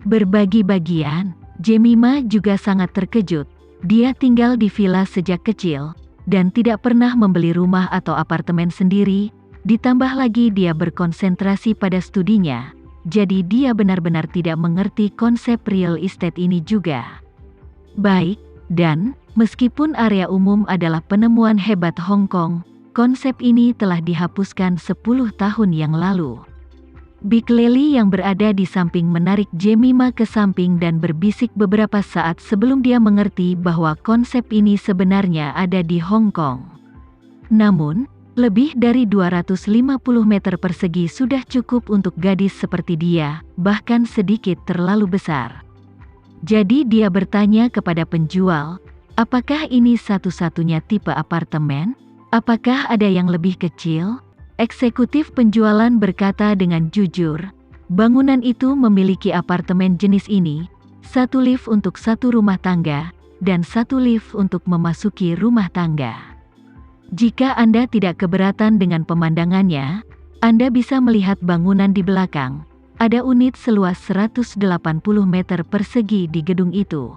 Berbagi bagian, Jemima juga sangat terkejut. Dia tinggal di villa sejak kecil, dan tidak pernah membeli rumah atau apartemen sendiri, ditambah lagi dia berkonsentrasi pada studinya. Jadi dia benar-benar tidak mengerti konsep real estate ini juga. Baik, dan meskipun area umum adalah penemuan hebat Hong Kong, konsep ini telah dihapuskan 10 tahun yang lalu. Big Lely yang berada di samping menarik Jemima ke samping dan berbisik beberapa saat sebelum dia mengerti bahwa konsep ini sebenarnya ada di Hong Kong. Namun, lebih dari 250 meter persegi sudah cukup untuk gadis seperti dia, bahkan sedikit terlalu besar. Jadi dia bertanya kepada penjual, apakah ini satu-satunya tipe apartemen? Apakah ada yang lebih kecil? Eksekutif penjualan berkata dengan jujur, bangunan itu memiliki apartemen jenis ini, satu lift untuk satu rumah tangga, dan satu lift untuk memasuki rumah tangga. Jika Anda tidak keberatan dengan pemandangannya, Anda bisa melihat bangunan di belakang. Ada unit seluas 180 meter persegi di gedung itu.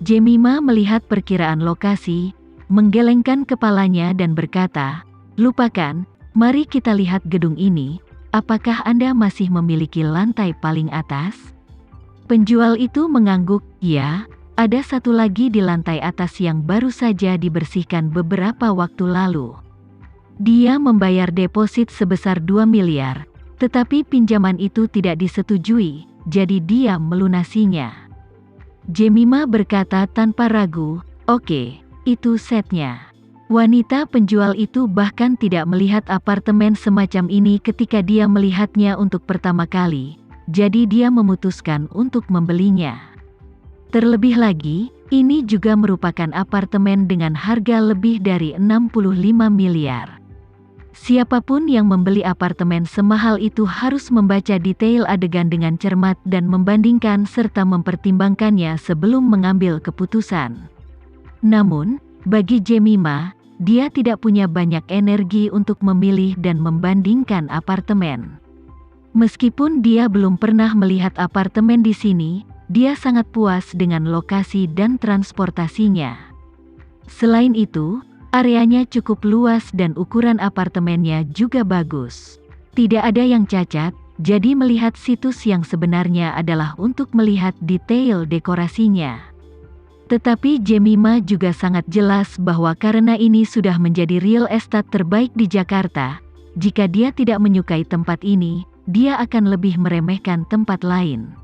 Jemima melihat perkiraan lokasi, menggelengkan kepalanya dan berkata, lupakan, mari kita lihat gedung ini, apakah Anda masih memiliki lantai paling atas? Penjual itu mengangguk, ya, ada satu lagi di lantai atas yang baru saja dibersihkan beberapa waktu lalu. Dia membayar deposit sebesar 2 miliar. Tetapi pinjaman itu tidak disetujui, jadi dia melunasinya. Jemima berkata tanpa ragu, oke, itu setnya. Wanita penjual itu bahkan tidak melihat apartemen semacam ini ketika dia melihatnya untuk pertama kali, jadi dia memutuskan untuk membelinya. Terlebih lagi, ini juga merupakan apartemen dengan harga lebih dari 65 miliar. Siapapun yang membeli apartemen semahal itu harus membaca detail adegan dengan cermat dan membandingkan serta mempertimbangkannya sebelum mengambil keputusan. Namun, bagi Jemima, dia tidak punya banyak energi untuk memilih dan membandingkan apartemen. Meskipun dia belum pernah melihat apartemen di sini, dia sangat puas dengan lokasi dan transportasinya. Selain itu, areanya cukup luas dan ukuran apartemennya juga bagus. Tidak ada yang cacat, jadi melihat situs yang sebenarnya adalah untuk melihat detail dekorasinya. Tetapi Jemima juga sangat jelas bahwa karena ini sudah menjadi real estate terbaik di Jakarta, jika dia tidak menyukai tempat ini, dia akan lebih meremehkan tempat lain.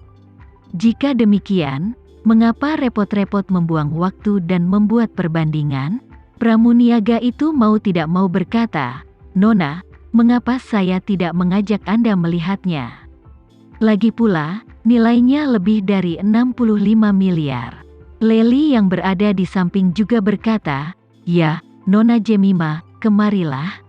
Jika demikian, mengapa repot-repot membuang waktu dan membuat perbandingan? Pramuniaga itu mau tidak mau berkata, Nona, mengapa saya tidak mengajak Anda melihatnya? Lagi pula, nilainya lebih dari 65 miliar. Lely yang berada di samping juga berkata, ya, Nona Jemima, kemarilah.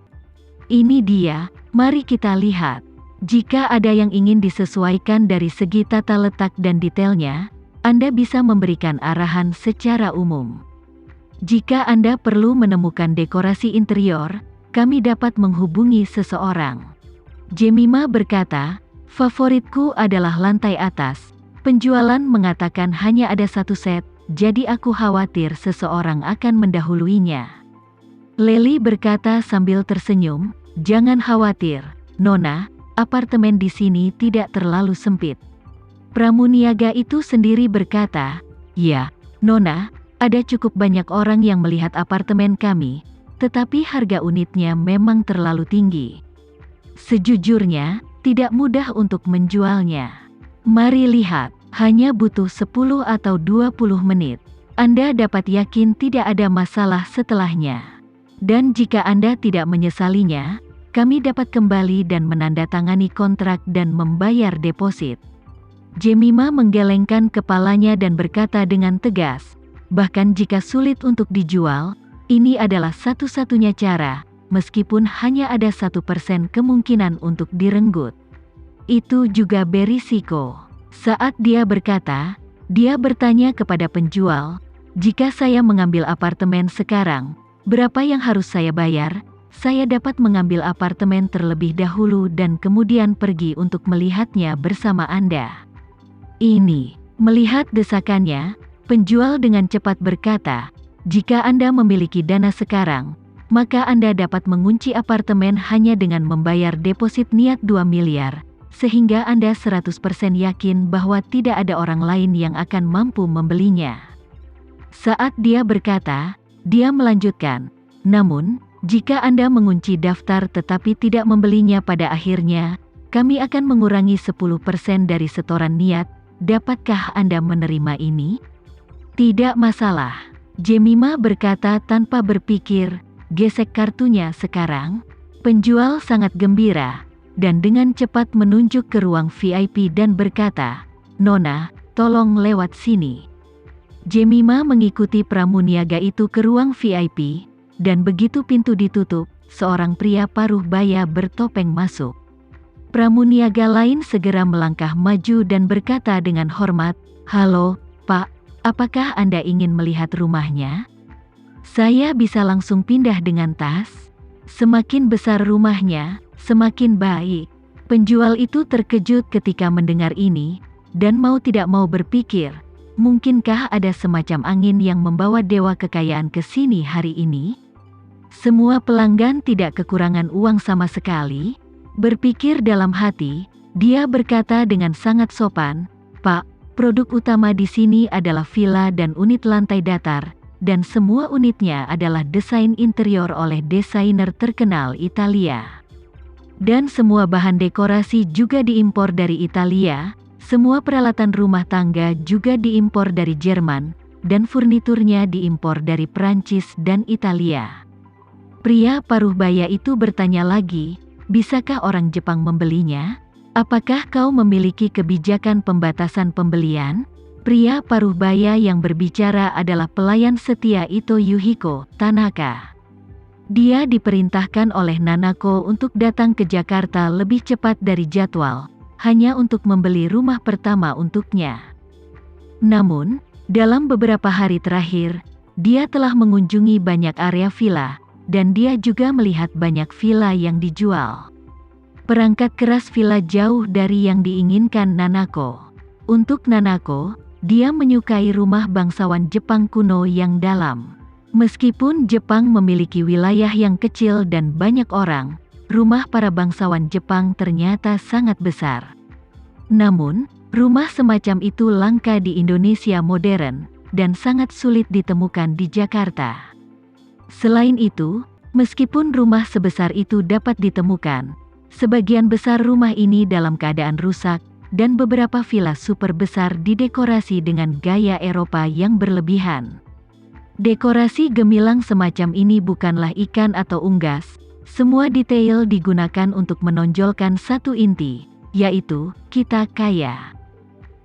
Ini dia, mari kita lihat. Jika ada yang ingin disesuaikan dari segi tata letak dan detailnya, Anda bisa memberikan arahan secara umum. Jika Anda perlu menemukan dekorasi interior, kami dapat menghubungi seseorang. Jemima berkata, favoritku adalah lantai atas. Penjualan mengatakan hanya ada satu set, jadi aku khawatir seseorang akan mendahuluinya. Lely berkata sambil tersenyum, jangan khawatir, Nona, apartemen di sini tidak terlalu sempit. Pramuniaga itu sendiri berkata, ya, Nona, ada cukup banyak orang yang melihat apartemen kami, tetapi harga unitnya memang terlalu tinggi. Sejujurnya, tidak mudah untuk menjualnya. Mari lihat, hanya butuh 10 atau 20 menit. Anda dapat yakin tidak ada masalah setelahnya. Dan jika Anda tidak menyesalinya, kami dapat kembali dan menandatangani kontrak dan membayar deposit. Jemima menggelengkan kepalanya dan berkata dengan tegas, bahkan jika sulit untuk dijual, ini adalah satu-satunya cara, meskipun hanya ada 1% kemungkinan untuk direnggut. Itu juga berisiko. Saat dia berkata, dia bertanya kepada penjual, jika saya mengambil apartemen sekarang, berapa yang harus saya bayar? Saya dapat mengambil apartemen terlebih dahulu dan kemudian pergi untuk melihatnya bersama Anda. ini. Melihat desakannya, penjual dengan cepat berkata, "Jika Anda memiliki dana sekarang, maka Anda dapat mengunci apartemen hanya dengan membayar deposit niat 2 miliar, sehingga Anda 100% yakin bahwa tidak ada orang lain yang akan mampu membelinya." Saat dia berkata, dia melanjutkan, "Namun, jika Anda mengunci daftar tetapi tidak membelinya pada akhirnya, kami akan mengurangi 10% dari setoran niat. Dapatkah Anda menerima ini?" "Tidak masalah," Jemimah berkata tanpa berpikir. "Gesek kartunya sekarang." Penjual sangat gembira, dan dengan cepat menunjuk ke ruang VIP dan berkata, "Nona, tolong lewat sini." Jemimah mengikuti pramuniaga itu ke ruang VIP, dan begitu pintu ditutup, seorang pria paruh baya bertopeng masuk. Pramuniaga lain segera melangkah maju dan berkata dengan hormat, "Halo, Pak, apakah Anda ingin melihat rumahnya? Saya bisa langsung pindah dengan tas." Semakin besar rumahnya, semakin baik. Penjual itu terkejut ketika mendengar ini, dan mau tidak mau berpikir, mungkinkah ada semacam angin yang membawa dewa kekayaan ke sini hari ini? Semua pelanggan tidak kekurangan uang sama sekali. Berpikir dalam hati, dia berkata dengan sangat sopan, "Pak, produk utama di sini adalah villa dan unit lantai datar, dan semua unitnya adalah desain interior oleh desainer terkenal Italia. Dan semua bahan dekorasi juga diimpor dari Italia, semua peralatan rumah tangga juga diimpor dari Jerman, dan furniturnya diimpor dari Prancis dan Italia." Pria paruh baya itu bertanya lagi, "Bisakah orang Jepang membelinya? Apakah kau memiliki kebijakan pembatasan pembelian?" Pria paruh baya yang berbicara adalah pelayan setia Ito Yuhiko, Tanaka. Dia diperintahkan oleh Nanako untuk datang ke Jakarta lebih cepat dari jadwal, hanya untuk membeli rumah pertama untuknya. Namun, dalam beberapa hari terakhir, dia telah mengunjungi banyak area villa, dan dia juga melihat banyak villa yang dijual. Perangkat keras villa jauh dari yang diinginkan Nanako. Untuk Nanako, dia menyukai rumah bangsawan Jepang kuno yang dalam. Meskipun Jepang memiliki wilayah yang kecil dan banyak orang, rumah para bangsawan Jepang ternyata sangat besar. Namun, rumah semacam itu langka di Indonesia modern, dan sangat sulit ditemukan di Jakarta. Selain itu, meskipun rumah sebesar itu dapat ditemukan, sebagian besar rumah ini dalam keadaan rusak, dan beberapa villa super besar didekorasi dengan gaya Eropa yang berlebihan. Dekorasi gemilang semacam ini bukanlah ikan atau unggas, semua detail digunakan untuk menonjolkan satu inti, yaitu, kita kaya.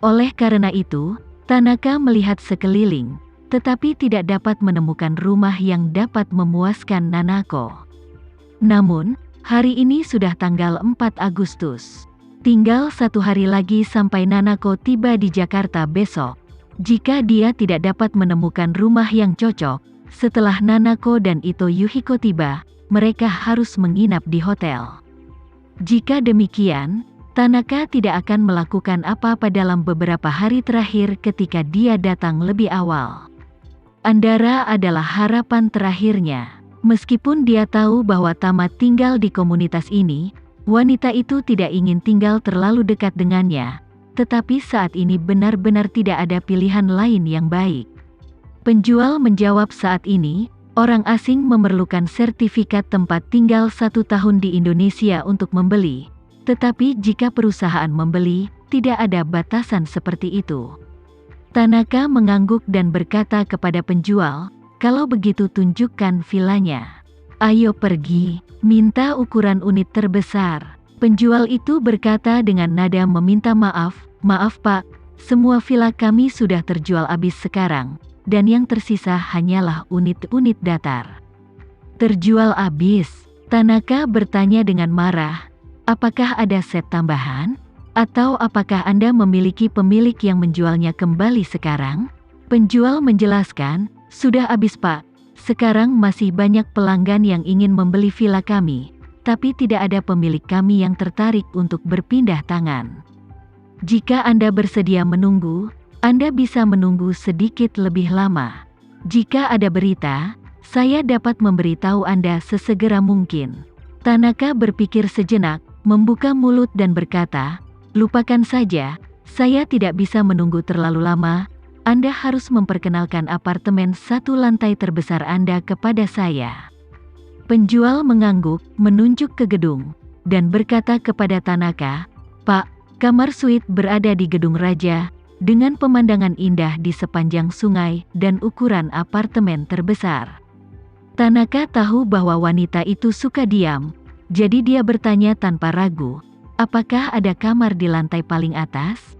Oleh karena itu, Tanaka melihat sekeliling, tetapi tidak dapat menemukan rumah yang dapat memuaskan Nanako. Namun, hari ini sudah tanggal 4 Agustus. Tinggal 1 hari lagi sampai Nanako tiba di Jakarta besok. Jika dia tidak dapat menemukan rumah yang cocok, setelah Nanako dan Ito Yuhiko tiba, mereka harus menginap di hotel. Jika demikian, Tanaka tidak akan melakukan apa-apa dalam beberapa hari terakhir ketika dia datang lebih awal. Andara adalah harapan terakhirnya. Meskipun dia tahu bahwa Tama tinggal di komunitas ini, wanita itu tidak ingin tinggal terlalu dekat dengannya, tetapi saat ini benar-benar tidak ada pilihan lain yang baik. Penjual menjawab saat ini, orang asing memerlukan sertifikat tempat tinggal 1 tahun di Indonesia untuk membeli, tetapi jika perusahaan membeli, tidak ada batasan seperti itu. Tanaka mengangguk dan berkata kepada penjual, "Kalau begitu tunjukkan villanya. Ayo pergi, minta ukuran unit terbesar." Penjual itu berkata dengan nada meminta maaf, "Maaf Pak, semua villa kami sudah terjual habis sekarang, dan yang tersisa hanyalah unit-unit datar." "Terjual habis?" Tanaka bertanya dengan marah. "Apakah ada set tambahan? Atau apakah Anda memiliki pemilik yang menjualnya kembali sekarang?" Penjual menjelaskan, "Sudah habis Pak, sekarang masih banyak pelanggan yang ingin membeli villa kami, tapi tidak ada pemilik kami yang tertarik untuk berpindah tangan." Jika Anda bersedia menunggu, Anda bisa menunggu sedikit lebih lama. Jika ada berita, saya dapat memberitahu Anda sesegera mungkin. Tanaka berpikir sejenak, membuka mulut dan berkata, "Lupakan saja, saya tidak bisa menunggu terlalu lama. Anda harus memperkenalkan apartemen 1 lantai terbesar Anda kepada saya." Penjual mengangguk, menunjuk ke gedung, dan berkata kepada Tanaka, "Pak, kamar suite berada di gedung raja, dengan pemandangan indah di sepanjang sungai dan ukuran apartemen terbesar." Tanaka tahu bahwa wanita itu suka diam, jadi dia bertanya tanpa ragu, "Apakah ada kamar di lantai paling atas?"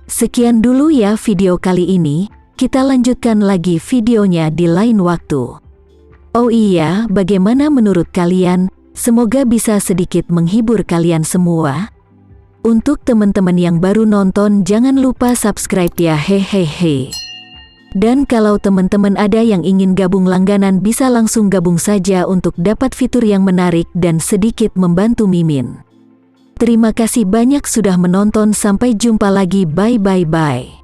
Sekian dulu ya video kali ini, kita lanjutkan lagi videonya di lain waktu. Oh iya, bagaimana menurut kalian? Semoga bisa sedikit menghibur kalian semua. Untuk teman-teman yang baru nonton, jangan lupa subscribe ya, hehehe. Dan kalau teman-teman ada yang ingin gabung langganan, bisa langsung gabung saja untuk dapat fitur yang menarik dan sedikit membantu Mimin. Terima kasih banyak sudah menonton, sampai jumpa lagi, bye bye bye.